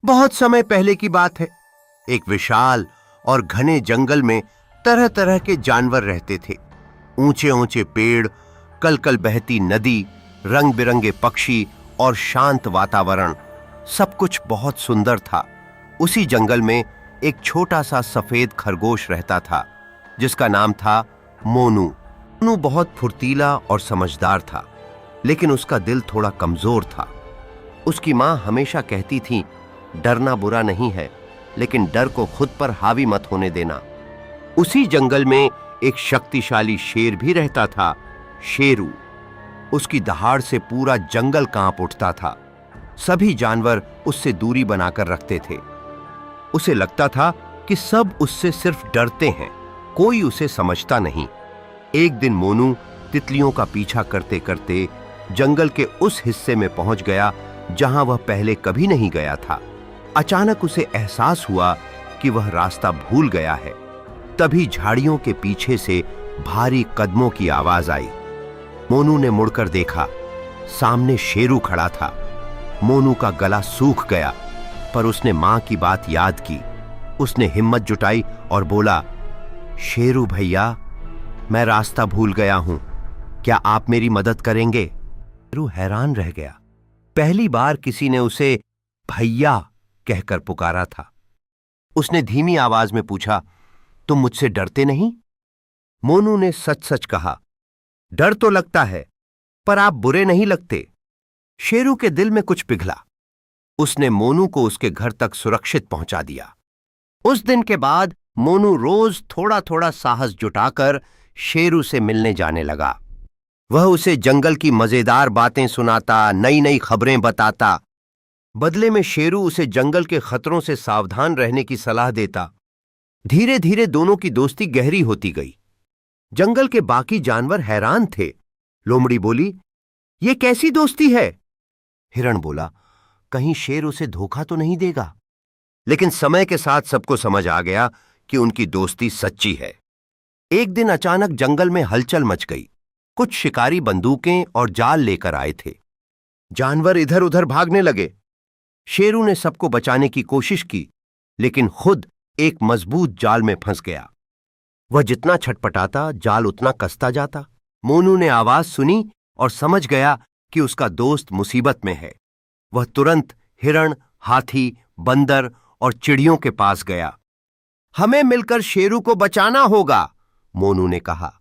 बहुत समय पहले की बात है। एक विशाल और घने जंगल में तरह तरह के जानवर रहते थे। ऊंचे ऊंचे पेड़, कल कल बहती नदी, रंग बिरंगे पक्षी और शांत वातावरण, सब कुछ बहुत सुंदर था। उसी जंगल में एक छोटा सा सफेद खरगोश रहता था जिसका नाम था मोनू। मोनू बहुत फुर्तीला और समझदार था, लेकिन उसका दिल थोड़ा कमजोर था। उसकी मां हमेशा कहती थी, डरना बुरा नहीं है, लेकिन डर को खुद पर हावी मत होने देना। उसी जंगल में एक शक्तिशाली शेर भी रहता था, शेरू। उसकी दहाड़ से पूरा जंगल कांप उठता था। सभी जानवर उससे दूरी बनाकर रखते थे। उसे लगता था कि सब उससे सिर्फ डरते हैं, कोई उसे समझता नहीं। एक दिन मोनू तितलियों का पीछा करते करते जंगल के उस हिस्से में पहुंच गया जहां वह पहले कभी नहीं गया था। अचानक उसे एहसास हुआ कि वह रास्ता भूल गया है। तभी झाड़ियों के पीछे से भारी कदमों की आवाज आई। मोनू ने मुड़कर देखा, सामने शेरू खड़ा था। मोनू का गला सूख गया, पर उसने मां की बात याद की। उसने हिम्मत जुटाई और बोला, शेरू भैया, मैं रास्ता भूल गया हूं, क्या आप मेरी मदद करेंगे? शेरू हैरान रह गया। पहली बार किसी ने उसे भैया कहकर पुकारा था। उसने धीमी आवाज में पूछा, तुम मुझसे डरते नहीं? मोनू ने सच सच कहा, डर तो लगता है, पर आप बुरे नहीं लगते। शेरू के दिल में कुछ पिघला। उसने मोनू को उसके घर तक सुरक्षित पहुंचा दिया। उस दिन के बाद मोनू रोज थोड़ा थोड़ा साहस जुटाकर शेरू से मिलने जाने लगा। वह उसे जंगल की मजेदार बातें सुनाता, नई नई खबरें बताता। बदले में शेरू उसे जंगल के खतरों से सावधान रहने की सलाह देता। धीरे धीरे दोनों की दोस्ती गहरी होती गई। जंगल के बाकी जानवर हैरान थे। लोमड़ी बोली, ये कैसी दोस्ती है? हिरण बोला, कहीं शेर उसे धोखा तो नहीं देगा? लेकिन समय के साथ सबको समझ आ गया कि उनकी दोस्ती सच्ची है। एक दिन अचानक जंगल में हलचल मच गई। कुछ शिकारी बंदूकें और जाल लेकर आए थे। जानवर इधर उधर भागने लगे। शेरू ने सबको बचाने की कोशिश की, लेकिन खुद एक मजबूत जाल में फंस गया। वह जितना छटपटाता, जाल उतना कसता जाता। मोनू ने आवाज सुनी और समझ गया कि उसका दोस्त मुसीबत में है। वह तुरंत हिरण, हाथी, बंदर और चिड़ियों के पास गया। हमें मिलकर शेरू को बचाना होगा, मोनू ने कहा।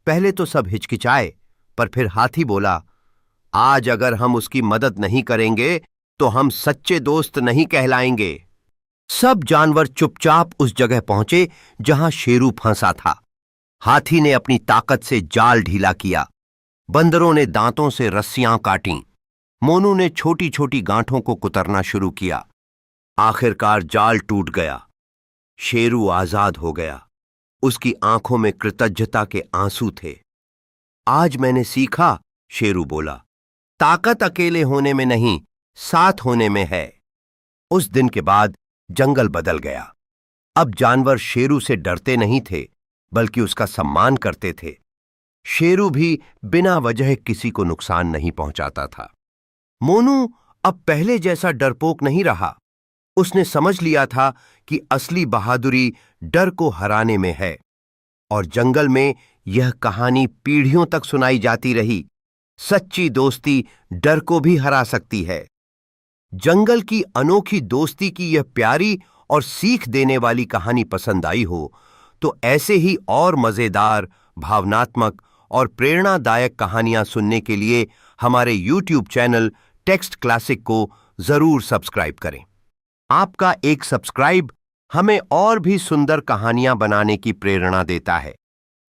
पहले तो सब हिचकिचाए, पर फिर हाथी बोला, आज अगर हम उसकी मदद नहीं करेंगे तो हम सच्चे दोस्त नहीं कहलाएंगे। सब जानवर चुपचाप उस जगह पहुंचे जहां शेरू फंसा था। हाथी ने अपनी ताकत से जाल ढीला किया। बंदरों ने दांतों से रस्सियां काटीं। मोनू ने छोटी छोटी गांठों को कुतरना शुरू किया। आखिरकार जाल टूट गया। शेरू आजाद हो गया। उसकी आंखों में कृतज्ञता के आंसू थे। आज मैंने सीखा, शेरू बोला, ताकत अकेले होने में नहीं, साथ होने में है। उस दिन के बाद जंगल बदल गया। अब जानवर शेरू से डरते नहीं थे, बल्कि उसका सम्मान करते थे। शेरू भी बिना वजह किसी को नुकसान नहीं पहुंचाता था। मोनू अब पहले जैसा डरपोक नहीं रहा। उसने समझ लिया था कि असली बहादुरी डर को हराने में है। और जंगल में यह कहानी पीढ़ियों तक सुनाई जाती रही। सच्ची दोस्ती डर को भी हरा सकती है। जंगल की अनोखी दोस्ती की यह प्यारी और सीख देने वाली कहानी पसंद आई हो तो ऐसे ही और मजेदार, भावनात्मक और प्रेरणादायक कहानियां सुनने के लिए हमारे YouTube चैनल टेक्स्ट क्लासिक को जरूर सब्सक्राइब करें। आपका एक सब्सक्राइब हमें और भी सुंदर कहानियां बनाने की प्रेरणा देता है।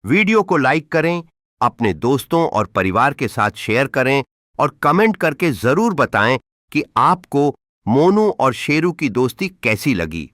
वीडियो को लाइक करें, अपने दोस्तों और परिवार के साथ शेयर करें और कमेंट करके जरूर बताएं कि आपको मोनू और शेरू की दोस्ती कैसी लगी।